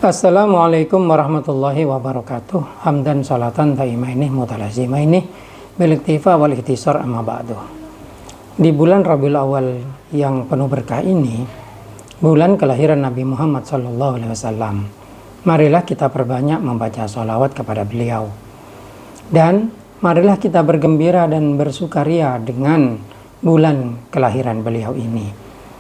Assalamualaikum warahmatullahi wabarakatuh. Hamdan salatan taimaini mutalazimaini biliktifa wal ikhtisar amma ba'du. Di bulan Rabiul Awal yang penuh berkah ini, bulan kelahiran Nabi Muhammad SAW, marilah kita perbanyak membaca sholawat kepada beliau. Dan marilah kita bergembira dan bersukaria dengan bulan kelahiran beliau ini.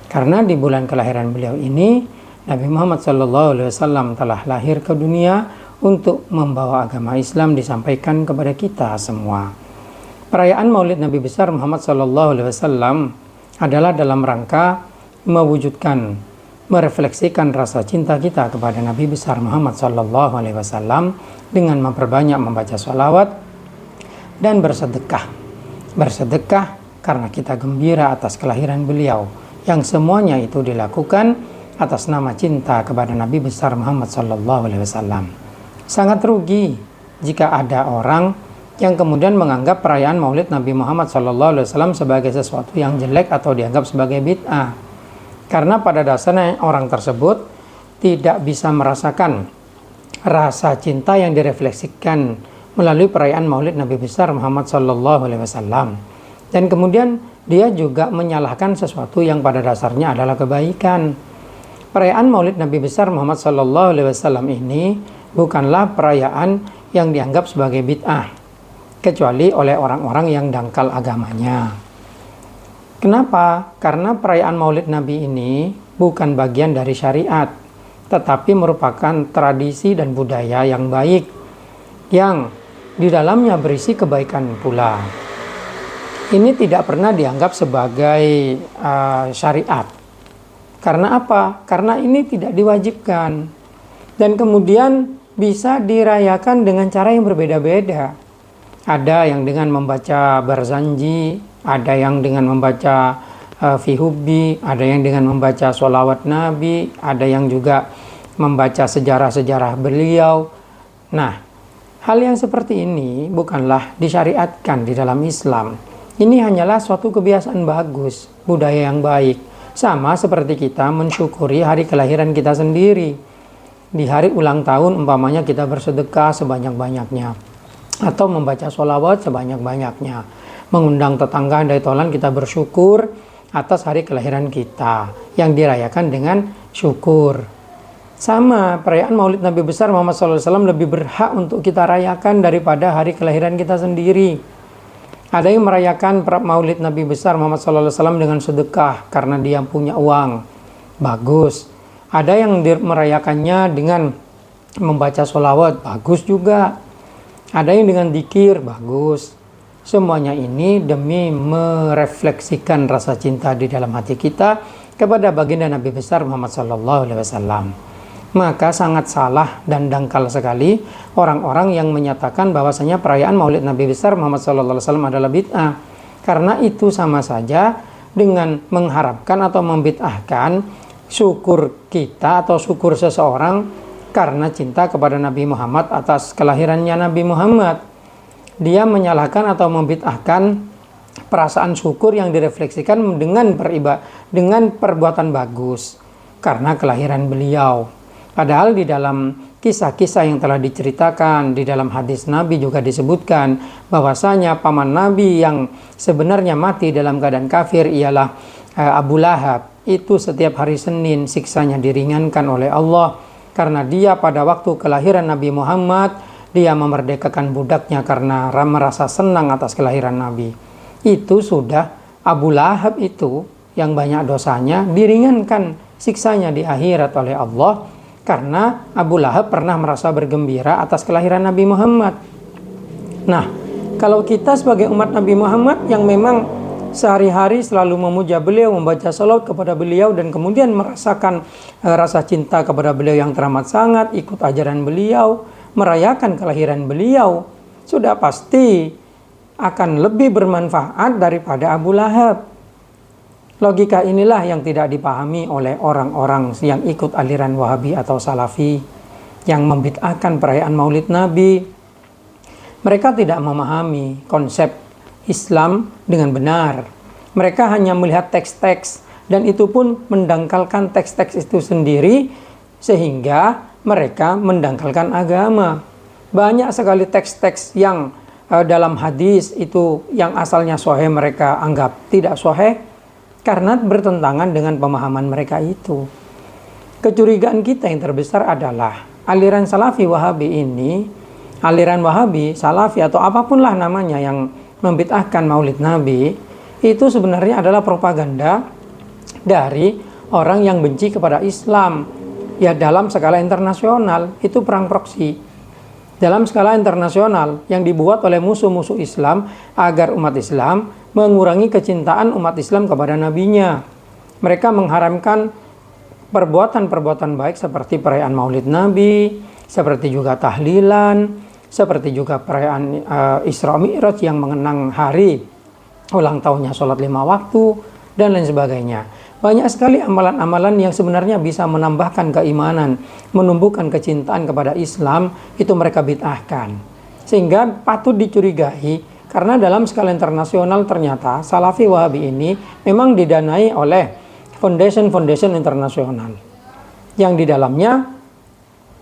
Karena di bulan kelahiran beliau ini, Nabi Muhammad SAW telah lahir ke dunia untuk membawa agama Islam disampaikan kepada kita semua. Perayaan Maulid Nabi besar Muhammad SAW adalah dalam rangka mewujudkan, merefleksikan rasa cinta kita kepada Nabi besar Muhammad SAW dengan memperbanyak membaca sholawat dan bersedekah. Bersedekah karena kita gembira atas kelahiran beliau, yang semuanya itu dilakukan atas nama cinta kepada Nabi besar Muhammad SAW. Sangat rugi jika ada orang yang kemudian menganggap perayaan Maulid Nabi Muhammad SAW sebagai sesuatu yang jelek atau dianggap sebagai bid'ah. Karena pada dasarnya orang tersebut tidak bisa merasakan rasa cinta yang direfleksikan melalui perayaan Maulid Nabi besar Muhammad SAW. Dan kemudian dia juga menyalahkan sesuatu yang pada dasarnya adalah kebaikan. Perayaan Maulid Nabi besar Muhammad SAW ini bukanlah perayaan yang dianggap sebagai bid'ah, kecuali oleh orang-orang yang dangkal agamanya. Kenapa? Karena perayaan Maulid Nabi ini bukan bagian dari syariat, tetapi merupakan tradisi dan budaya yang baik, yang di dalamnya berisi kebaikan pula. Ini tidak pernah dianggap sebagai syariat. Karena apa? Karena ini tidak diwajibkan. Dan kemudian bisa dirayakan dengan cara yang berbeda-beda. Ada yang dengan membaca Barzanji, ada yang dengan membaca Fihubbi, ada yang dengan membaca sholawat Nabi, ada yang juga membaca sejarah-sejarah beliau. Nah, hal yang seperti ini bukanlah disyariatkan di dalam Islam. Ini hanyalah suatu kebiasaan bagus, budaya yang baik. Sama seperti kita mensyukuri hari kelahiran kita sendiri. Di hari ulang tahun umpamanya kita bersedekah sebanyak-banyaknya, atau membaca sholawat sebanyak-banyaknya. Mengundang tetangga dari tolan kita bersyukur atas hari kelahiran kita yang dirayakan dengan syukur. Sama, perayaan Maulid Nabi besar Muhammad SAW lebih berhak untuk kita rayakan daripada hari kelahiran kita sendiri. Ada yang merayakan Maulid Nabi besar Muhammad SAW dengan sedekah karena dia punya uang. Bagus. Ada yang merayakannya dengan membaca sholawat. Bagus juga. Ada yang dengan dzikir. Bagus. Semuanya ini demi merefleksikan rasa cinta di dalam hati kita kepada baginda Nabi besar Muhammad SAW. Maka sangat salah dan dangkal sekali orang-orang yang menyatakan bahwasanya perayaan Maulid Nabi besar Muhammad SAW adalah bid'ah. Karena itu sama saja dengan mengharapkan atau membid'ahkan syukur kita atau syukur seseorang karena cinta kepada Nabi Muhammad atas kelahirannya Nabi Muhammad. Dia menyalahkan atau membid'ahkan perasaan syukur yang direfleksikan dengan perbuatan bagus karena kelahiran beliau. Padahal di dalam kisah-kisah yang telah diceritakan, di dalam hadis Nabi juga disebutkan bahwasanya paman Nabi yang sebenarnya mati dalam keadaan kafir ialah Abu Lahab. Itu setiap hari Senin siksanya diringankan oleh Allah karena dia pada waktu kelahiran Nabi Muhammad, dia memerdekakan budaknya karena merasa senang atas kelahiran Nabi. Itu sudah Abu Lahab itu yang banyak dosanya diringankan siksanya di akhirat oleh Allah. Karena Abu Lahab pernah merasa bergembira atas kelahiran Nabi Muhammad. Nah, kalau kita sebagai umat Nabi Muhammad yang memang sehari-hari selalu memuja beliau, membaca sholawat kepada beliau, dan kemudian merasakan rasa cinta kepada beliau yang teramat sangat, ikut ajaran beliau, merayakan kelahiran beliau, sudah pasti akan lebih bermanfaat daripada Abu Lahab. Logika inilah yang tidak dipahami oleh orang-orang yang ikut aliran Wahabi atau Salafi yang membid'ahkan perayaan Maulid Nabi. Mereka tidak memahami konsep Islam dengan benar. Mereka hanya melihat teks-teks dan itu pun mendangkalkan teks-teks itu sendiri sehingga mereka mendangkalkan agama. Banyak sekali teks-teks yang dalam hadis itu yang asalnya sahih mereka anggap tidak sahih karena bertentangan dengan pemahaman mereka itu. Kecurigaan kita yang terbesar adalah aliran Salafi Wahabi ini, aliran Wahabi, Salafi atau apapun lah namanya yang membid'ahkan Maulid Nabi, itu sebenarnya adalah propaganda dari orang yang benci kepada Islam. Ya, dalam skala internasional itu perang proksi. Dalam skala internasional yang dibuat oleh musuh-musuh Islam agar umat Islam mengurangi kecintaan umat Islam kepada nabinya. Mereka mengharamkan perbuatan-perbuatan baik seperti perayaan Maulid Nabi, seperti juga tahlilan, seperti juga perayaan Isra Mi'raj yang mengenang hari ulang tahunnya sholat 5 waktu, dan lain sebagainya. Banyak sekali amalan-amalan yang sebenarnya bisa menambahkan keimanan, menumbuhkan kecintaan kepada Islam, itu mereka bid'ahkan. Sehingga patut dicurigai, karena dalam skala internasional ternyata Salafi Wahabi ini memang didanai oleh foundation-foundation internasional. Yang di dalamnya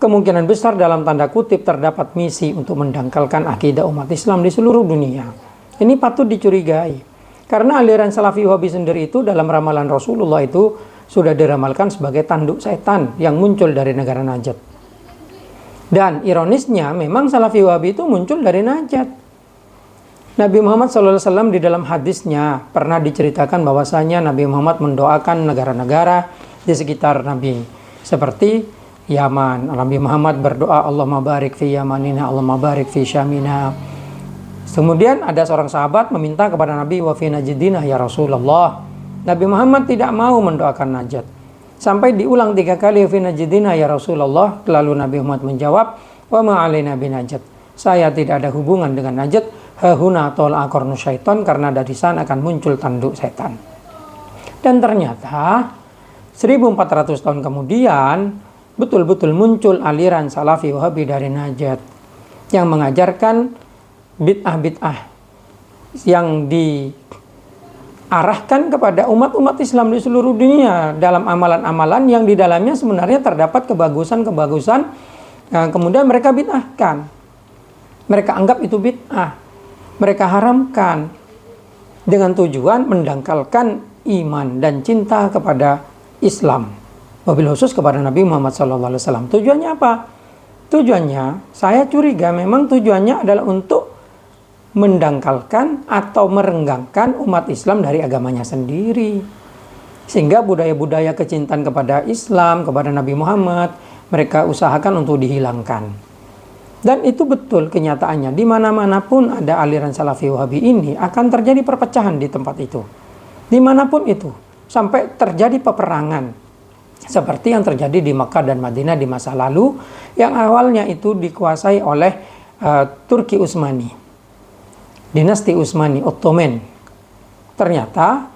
kemungkinan besar dalam tanda kutip terdapat misi untuk mendangkalkan akidah umat Islam di seluruh dunia. Ini patut dicurigai. Karena aliran Salafi Wahabi sendiri itu dalam ramalan Rasulullah itu sudah diramalkan sebagai tanduk setan yang muncul dari negara Najd. Dan ironisnya memang Salafi Wahabi itu muncul dari Najd. Nabi Muhammad SAW di dalam hadisnya pernah diceritakan bahwasanya Nabi Muhammad mendoakan negara-negara di sekitar Nabi. Seperti Yaman, Nabi Muhammad berdoa Allahumma barik fi Yamanina, Allahumma barik fi Syamina. Kemudian ada seorang sahabat meminta kepada Nabi wa fi Najdina ya Rasulullah. Nabi Muhammad tidak mau mendoakan Najd. Sampai diulang 3 kali fi Najdina ya Rasulullah. Lalu Nabi Muhammad menjawab, wa ma alaina bi Najd. Saya tidak ada hubungan dengan Najd. Hahuna tol'a qarnu syaitan, karena dari sana akan muncul tanduk setan. Dan ternyata 1400 tahun kemudian betul-betul muncul aliran Salafi Wahabi dari Najd yang mengajarkan bid'ah-bid'ah yang diarahkan kepada umat-umat Islam di seluruh dunia dalam amalan-amalan yang di dalamnya sebenarnya terdapat kebagusan-kebagusan, kemudian mereka bid'ahkan. Mereka anggap itu bid'ah. Mereka haramkan dengan tujuan mendangkalkan iman dan cinta kepada Islam, wabil khusus kepada Nabi Muhammad SAW. Tujuannya apa? Tujuannya, saya curiga memang tujuannya adalah untuk mendangkalkan atau merenggangkan umat Islam dari agamanya sendiri. Sehingga budaya-budaya kecintaan kepada Islam, kepada Nabi Muhammad, mereka usahakan untuk dihilangkan. Dan itu betul kenyataannya. Di mana-mana pun ada aliran Salafi Wahabi ini akan terjadi perpecahan di tempat itu. Dimanapun itu. Sampai terjadi peperangan. Seperti yang terjadi di Makkah dan Madinah di masa lalu. Yang awalnya itu dikuasai oleh Turki Utsmani. Dinasti Utsmani, Ottoman. Ternyata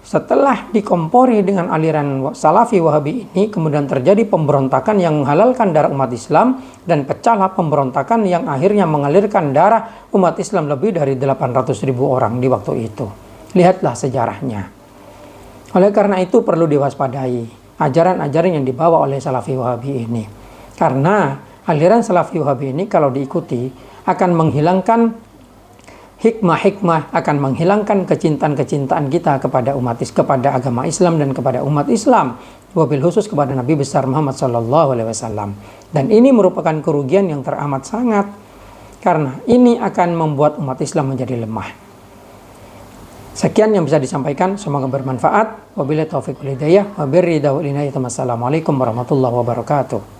setelah dikompori dengan aliran Salafi Wahabi ini, kemudian terjadi pemberontakan yang menghalalkan darah umat Islam, dan pecahlah pemberontakan yang akhirnya mengalirkan darah umat Islam lebih dari 800.000 orang di waktu itu. Lihatlah sejarahnya. Oleh karena itu perlu diwaspadai ajaran-ajaran yang dibawa oleh Salafi Wahabi ini. Karena aliran Salafi Wahabi ini kalau diikuti akan menghilangkan hikmah-hikmah, akan menghilangkan kecintaan-kecintaan kita kepada kepada agama Islam dan kepada umat Islam, wabil khusus kepada Nabi besar Muhammad SAW. Dan ini merupakan kerugian yang teramat sangat, karena ini akan membuat umat Islam menjadi lemah. Sekian yang bisa disampaikan, semoga bermanfaat. Wabillahi taufiq wal hidayah, wa birri wal inayah. Wassalamualaikum warahmatullahi wabarakatuh.